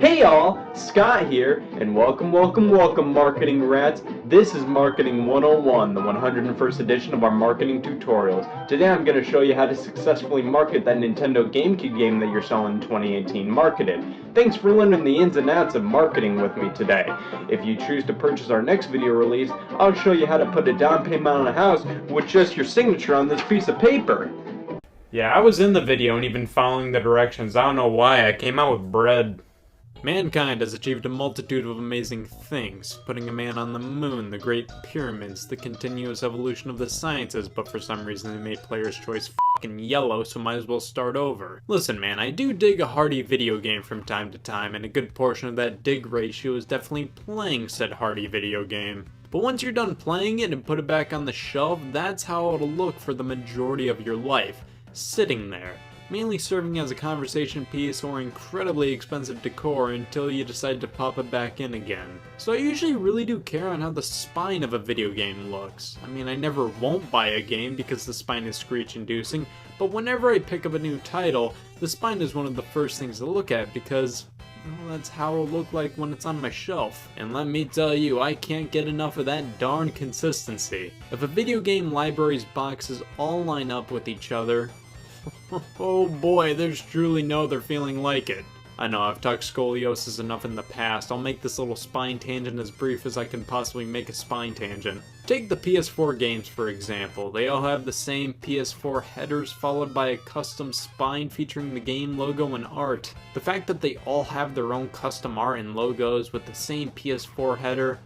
Hey all, Scott here, and welcome marketing rats. This is Marketing 101, the 101st edition of our marketing tutorials. Today I'm going to show you how to successfully market that Nintendo GameCube game that you're selling in 2018 marketed. Thanks for learning the ins and outs of marketing with me today. If you choose to purchase our next video release, I'll show you how to put a down payment on a house with just your signature on this piece of paper. Yeah, I was in the video and even following the directions. I don't know why, I came out with bread. Mankind has achieved a multitude of amazing things, putting a man on the moon, the Great Pyramids, the continuous evolution of the sciences, but for some reason they made player's choice f***ing yellow, so might as well start over. Listen man, I do dig a hearty video game from time to time, and a good portion of that dig ratio is definitely playing said hearty video game. But once you're done playing it and put it back on the shelf, that's how it'll look for the majority of your life, sitting there. Mainly serving as a conversation piece or incredibly expensive decor until you decide to pop it back in again. So I usually really do care on how the spine of a video game looks. I mean, I never won't buy a game because the spine is screech-inducing, but whenever I pick up a new title, the spine is one of the first things to look at because, well, that's how it'll look like when it's on my shelf. And let me tell you, I can't get enough of that darn consistency. If a video game library's boxes all line up with each other, oh boy, there's truly no other feeling like it. I know, I've talked scoliosis enough in the past. I'll make this little spine tangent as brief as I can possibly make a spine tangent. Take the PS4 games for example. They all have the same PS4 headers followed by a custom spine featuring the game logo and art. The fact that they all have their own custom art and logos with the same PS4 header,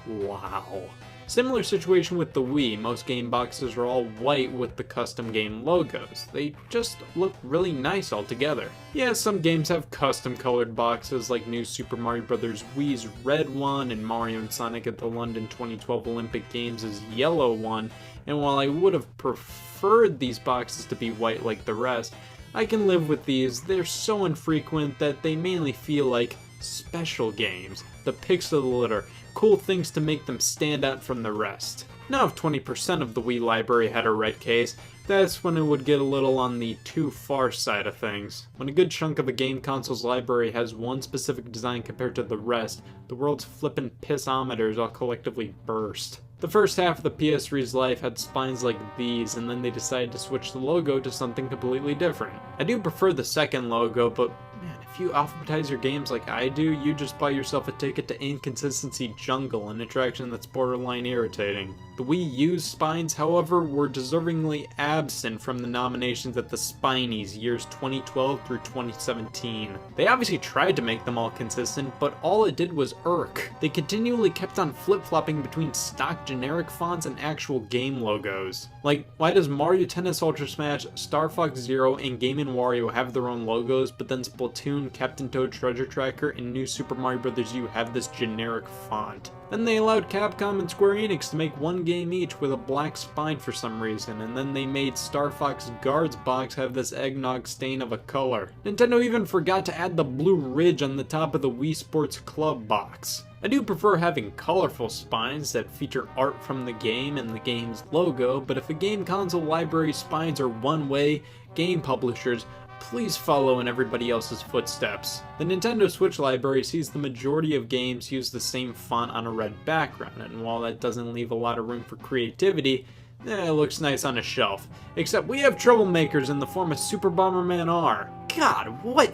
wow. Similar situation with the Wii, most game boxes are all white with the custom game logos. They just look really nice altogether. Yeah, some games have custom colored boxes like New Super Mario Bros. Wii's red one and Mario and Sonic at the London 2012 Olympic Games' yellow one, and while I would have preferred these boxes to be white like the rest, I can live with these. They're so infrequent that they mainly feel like special games, the picks of the litter, cool things to make them stand out from the rest. Now if 20% of the Wii library had a red case, that's when it would get a little on the too far side of things. When a good chunk of a game console's library has one specific design compared to the rest, the world's flippin' pissometers all collectively burst. The first half of the PS3's life had spines like these, and then they decided to switch the logo to something completely different. I do prefer the second logo, but man, if you alphabetize your games like I do, you just buy yourself a ticket to Inconsistency Jungle, an attraction that's borderline irritating. The Wii U's spines, however, were deservingly absent from the nominations at the Spinies years 2012 through 2017. They obviously tried to make them all consistent, but all it did was irk. They continually kept on flip-flopping between stock generic fonts and actual game logos. Like, why does Mario Tennis Ultra Smash, Star Fox Zero, and Game & Wario have their own logos, but then Splatoon, Captain Toad Treasure Tracker, and New Super Mario Bros. U have this generic font? Then they allowed Capcom and Square Enix to make one game each with a black spine for some reason, and then they made Star Fox Guard's box have this eggnog stain of a color. Nintendo even forgot to add the blue ridge on the top of the Wii Sports Club box. I do prefer having colorful spines that feature art from the game and the game's logo, but if a game console library's spines are one way, game publishers, please follow in everybody else's footsteps. The Nintendo Switch library sees the majority of games use the same font on a red background, and while that doesn't leave a lot of room for creativity, it looks nice on a shelf. Except we have troublemakers in the form of Super Bomberman R. God, what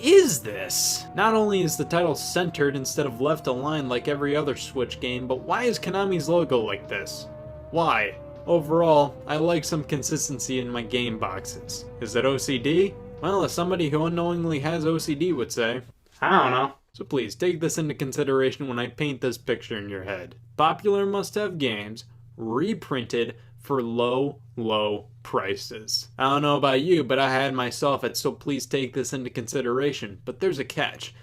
is this? Not only is the title centered instead of left aligned like every other Switch game, but why is Konami's logo like this? Why? Overall, I like some consistency in my game boxes. Is it OCD? Well, as somebody who unknowingly has OCD would say, I don't know. So please take this into consideration when I paint this picture in your head. Popular must-have games, reprinted for low, low prices. I don't know about you, but I had myself at so please take this into consideration. But there's a catch.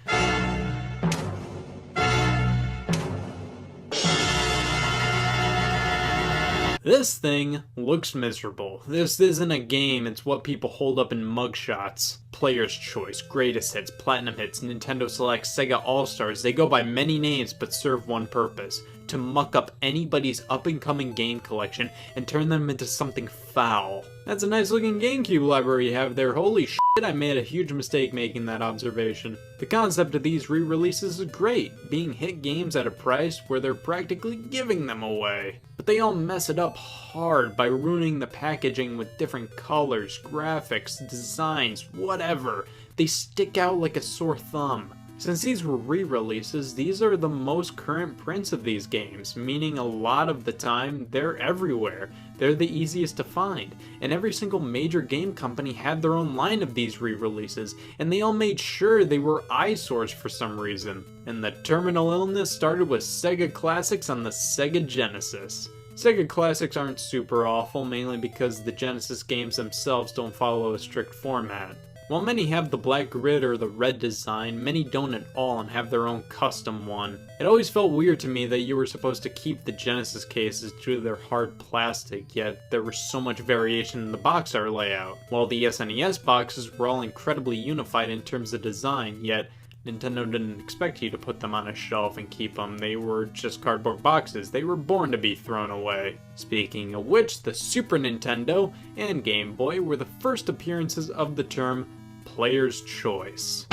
This thing looks miserable. This isn't a game, it's what people hold up in mugshots. Player's Choice, Greatest Hits, Platinum Hits, Nintendo Select, Sega All-Stars, they go by many names but serve one purpose. to muck up anybody's up-and-coming game collection and turn them into something foul. That's a nice looking GameCube library you have there. Holy shit, I made a huge mistake making that observation. The concept of these re-releases is great, being hit games at a price where they're practically giving them away. But they all mess it up hard by ruining the packaging with different colors, graphics, designs, whatever. They stick out like a sore thumb. Since these were re-releases, these are the most current prints of these games, meaning a lot of the time they're everywhere. They're the easiest to find, and every single major game company had their own line of these re-releases, and they all made sure they were eyesores for some reason. And the terminal illness started with Sega Classics on the Sega Genesis. Sega Classics aren't super awful, mainly because the Genesis games themselves don't follow a strict format. While many have the black grid or the red design, many don't at all and have their own custom one. It always felt weird to me that you were supposed to keep the Genesis cases due to their hard plastic, yet there was so much variation in the box art layout. While the SNES boxes were all incredibly unified in terms of design, yet Nintendo didn't expect you to put them on a shelf and keep them. They were just cardboard boxes. They were born to be thrown away. Speaking of which, the Super Nintendo and Game Boy were the first appearances of the term Player's Choice.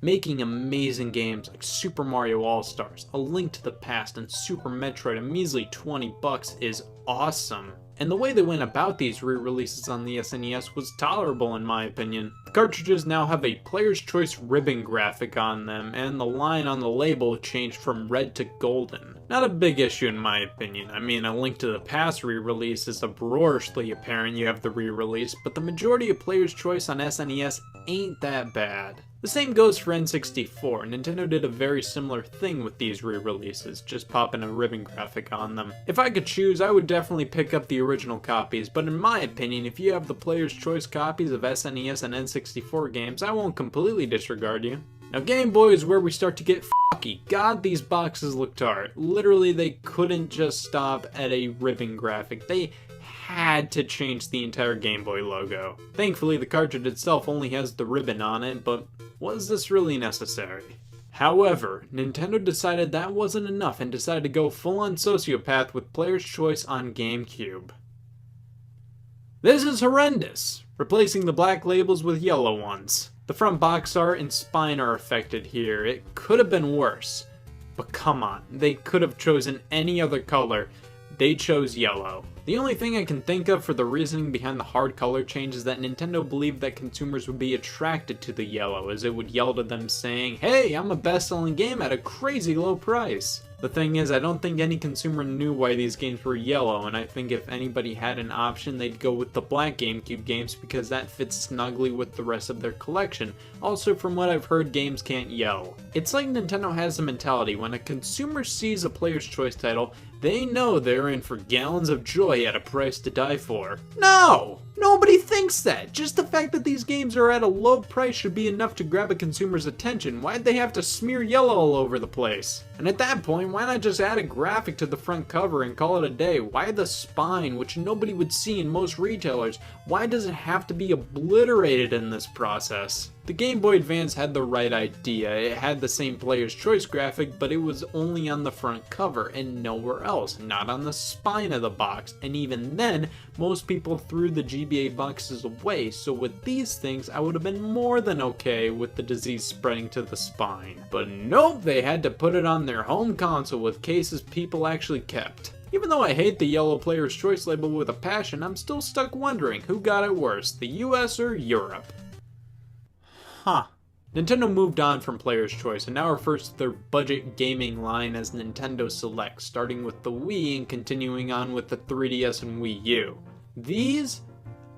Making amazing games like Super Mario All-Stars, A Link to the Past, and Super Metroid a measly $20 is awesome. And the way they went about these re-releases on the SNES was tolerable in my opinion. The cartridges now have a Player's Choice ribbon graphic on them, and the line on the label changed from red to golden. Not a big issue in my opinion. I mean, A Link to the Past re-release is uproariously apparent you have the re-release, but the majority of Player's Choice on SNES ain't that bad. The same goes for N64. Nintendo did a very similar thing with these re-releases, just popping a ribbon graphic on them. If I could choose, I would definitely pick up the original copies, but in my opinion, if you have the Player's Choice copies of SNES and N64 games, I won't completely disregard you. Now Game Boy is where we start to get fucky. God, these boxes looked hard. Literally, they couldn't just stop at a ribbon graphic. They had to change the entire Game Boy logo. Thankfully, the cartridge itself only has the ribbon on it, but was this really necessary? However, Nintendo decided that wasn't enough and decided to go full-on sociopath with Player's Choice on GameCube. This is horrendous, replacing the black labels with yellow ones. The front box art and spine are affected here. It could have been worse. But come on, they could have chosen any other color. They chose yellow. The only thing I can think of for the reasoning behind the hard color change is that Nintendo believed that consumers would be attracted to the yellow, as it would yell to them saying, "Hey, I'm a best-selling game at a crazy low price." The thing is, I don't think any consumer knew why these games were yellow, and I think if anybody had an option, they'd go with the black GameCube games because that fits snugly with the rest of their collection. Also, from what I've heard, games can't yell. It's like Nintendo has a mentality, when a consumer sees a Player's Choice title, they know they're in for gallons of joy at a price to die for. No! Nobody thinks that! Just the fact that these games are at a low price should be enough to grab a consumer's attention. Why'd they have to smear yellow all over the place? And at that point, why not just add a graphic to the front cover and call it a day? Why the spine, which nobody would see in most retailers? Why does it have to be obliterated in this process? The Game Boy Advance had the right idea. It had the same Player's Choice graphic, but it was only on the front cover and nowhere else, not on the spine of the box. And even then, most people threw the GBA boxes away, so with these things, I would have been more than okay with the disease spreading to the spine. But nope, they had to put it on their home console with cases people actually kept. Even though I hate the yellow Player's Choice label with a passion, I'm still stuck wondering who got it worse, the US or Europe? Huh. Nintendo moved on from Player's Choice and now refers to their budget gaming line as Nintendo Select, starting with the Wii and continuing on with the 3DS and Wii U. These,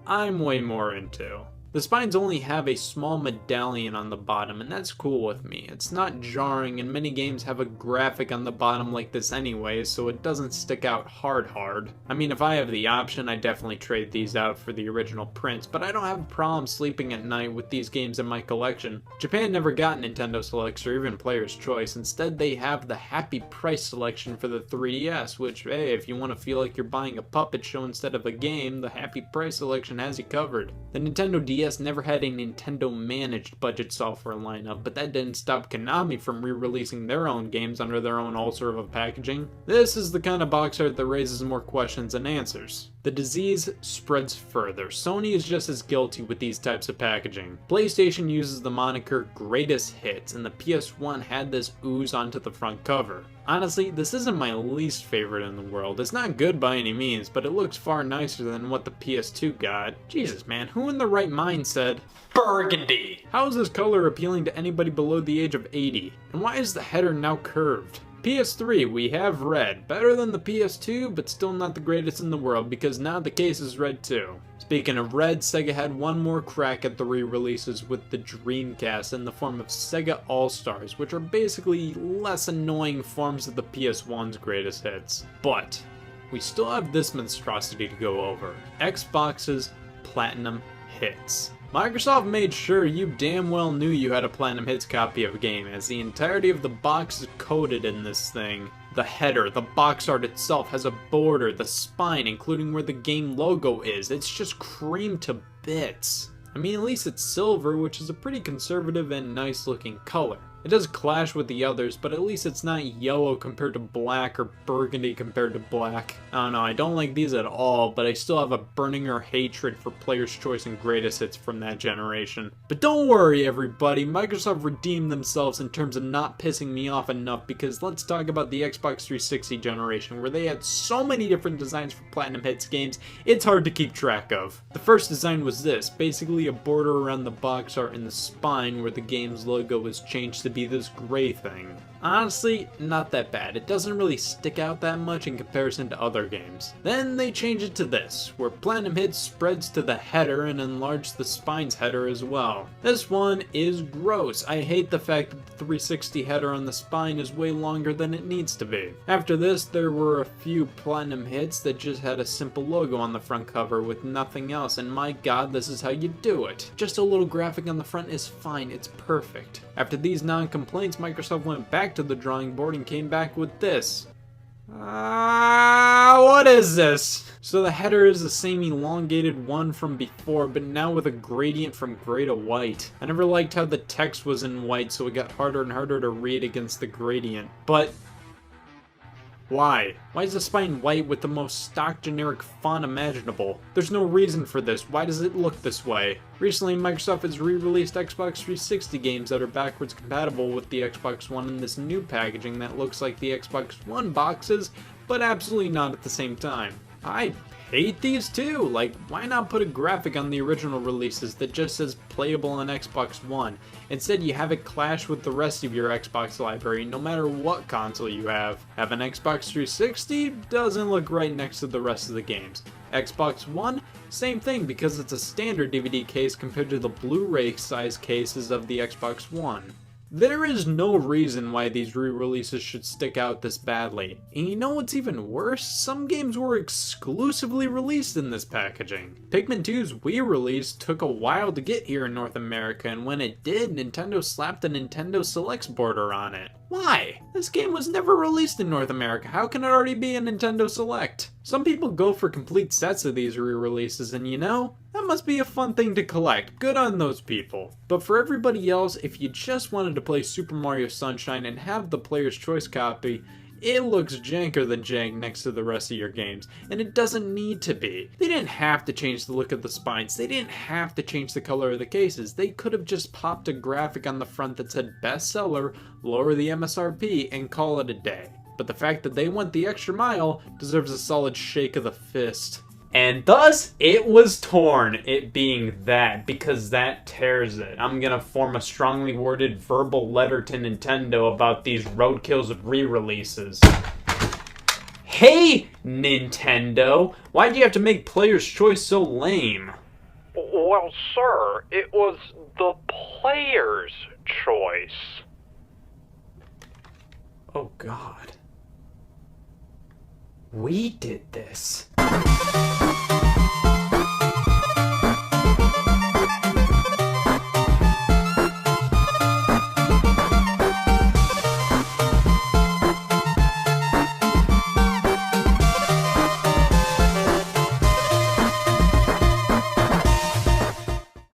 I'm way more into. The spines only have a small medallion on the bottom, and that's cool with me. It's not jarring, and many games have a graphic on the bottom like this anyway, so it doesn't stick out hard. I mean, if I have the option, I definitely trade these out for the original prints, but I don't have a problem sleeping at night with these games in my collection. Japan never got Nintendo Selects or even Player's Choice. Instead, they have the Happy Price selection for the 3DS, which, hey, if you want to feel like you're buying a puppet show instead of a game, the Happy Price selection has you covered. The Nintendo DS DS never had a Nintendo-managed budget software lineup, but that didn't stop Konami from re-releasing their own games under their own ulcer of packaging. This is the kind of box art that raises more questions than answers. The disease spreads further. Sony is just as guilty with these types of packaging. PlayStation uses the moniker Greatest Hits, and the PS1 had this ooze onto the front cover. Honestly, this isn't my least favorite in the world. It's not good by any means, but it looks far nicer than what the PS2 got. Jesus man, who in the right mind said, burgundy? How is this color appealing to anybody below the age of 80? And why is the header now curved? PS3, we have red. Better than the PS2, but still not the greatest in the world because now the case is red too. Speaking of red, Sega had one more crack at the re-releases with the Dreamcast in the form of Sega All-Stars, which are basically less annoying forms of the PS1's greatest hits. But we still have this monstrosity to go over. Xbox's Platinum Hits. Microsoft made sure you damn well knew you had a Platinum Hits copy of a game, as the entirety of the box is coded in this thing. The header, the box art itself has a border, the spine, including where the game logo is. It's just creamed to bits. I mean, at least it's silver, which is a pretty conservative and nice looking color. It does clash with the others, but at least it's not yellow compared to black or burgundy compared to black. I don't know, I don't like these at all, but I still have a burning or hatred for Player's Choice and Greatest Hits from that generation. But don't worry everybody, Microsoft redeemed themselves in terms of not pissing me off enough, because let's talk about the Xbox 360 generation, where they had so many different designs for Platinum Hits games, it's hard to keep track of. The first design was this, basically a border around the box art in the spine where the game's logo was changed to be this gray thing. Honestly, not that bad. It doesn't really stick out that much in comparison to other games. Then they change it to this, where Platinum Hits spreads to the header and enlarges the spine's header as well. This one is gross. I hate the fact that the 360 header on the spine is way longer than it needs to be. After this, there were a few Platinum Hits that just had a simple logo on the front cover with nothing else, and my god, this is how you do it. Just a little graphic on the front is fine, it's perfect. After these non-complaints, Microsoft went back to the drawing board and came back with this. What is this? So the header is the same elongated one from before, but now with a gradient from gray to white. I never liked how the text was in white, so it got harder and harder to read against the gradient. But why? Why is the spine white with the most stock generic font imaginable? There's no reason for this. Why does it look this way? Recently, Microsoft has re-released Xbox 360 games that are backwards compatible with the Xbox One in this new packaging that looks like the Xbox One boxes, but absolutely not at the same time. I hate these too. Like, why not put a graphic on the original releases that just says playable on Xbox One? Instead, you have it clash with the rest of your Xbox library no matter what console you have. Have an Xbox 360? Doesn't look right next to the rest of the games. Xbox One? Same thing, because it's a standard DVD case compared to the Blu-ray size cases of the Xbox One. There is no reason why these re-releases should stick out this badly. And you know what's even worse? Some games were exclusively released in this packaging. Pikmin 2's Wii release took a while to get here in North America, and when it did, Nintendo slapped a Nintendo Selects border on it. Why? This game was never released in North America. How can it already be a Nintendo Select? Some people go for complete sets of these re-releases, and you know, that must be a fun thing to collect. Good on those people. But for everybody else, if you just wanted to play Super Mario Sunshine and have the Player's Choice copy, it looks janker than jank next to the rest of your games, and it doesn't need to be. They didn't have to change the look of the spines, they didn't have to change the color of the cases, they could have just popped a graphic on the front that said bestseller, lower the MSRP, and call it a day. But the fact that they went the extra mile deserves a solid shake of the fist. And thus, it was torn, it being that, because that tears it. I'm gonna form a strongly worded verbal letter to Nintendo about these roadkills of re-releases. Hey, Nintendo! Why'd you have to make Player's Choice so lame? Well, sir, it was the player's choice. Oh, God. We did this.